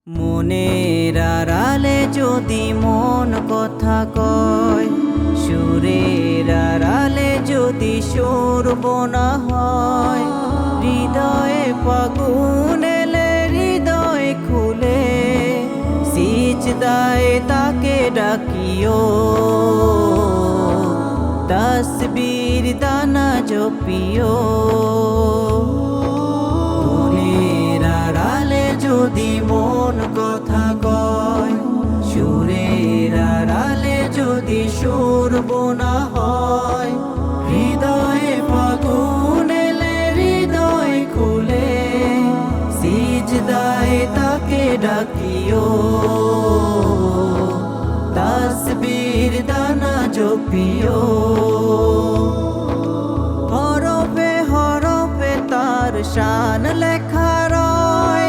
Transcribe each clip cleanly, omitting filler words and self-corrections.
মনের আড়ালে যদি মন কথা কয়, সুরের আড়ালে যদি সুর বোনা হয়, হৃদয়ে ফাগুন এলে হৃদয় খুলে সিজদায় তাকে ডাকিও, তাসবীর দানা জপিও। মনের আড়ালে যদি মন কথা কয়, সুরের আড়ালে যদি সুর বোনা হয়, হৃদয়ে ফাগুন এলে হৃদয় খুলে সিজদায় তাকে ডাকিও, তাসবীর দানা জপিও। হরফে হরফে তার শান লেখা রয়,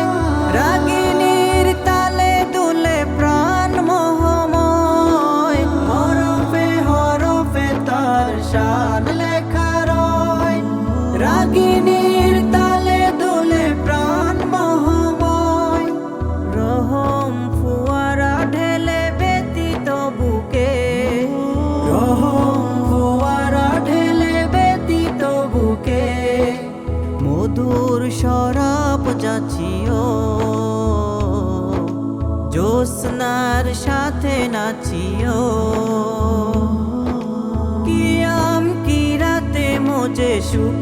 রাগিনীর তালে দুলে প্রাণ মোহময়। হরফে হরফে তার শান লেখা রয়, রাগিনীর তালে দুলে প্রাণ মোহময়। রহম ফুয়ারা ঢেলে ব্যতীত বুকে, রহম ফুয়ারা ঢেলে ব্যতীত বুকে, মধুর শরাব যাচিও, জ্যোৎস্নার সাথে নাচিও। কিয়াম কিরাতে মোজে সুখ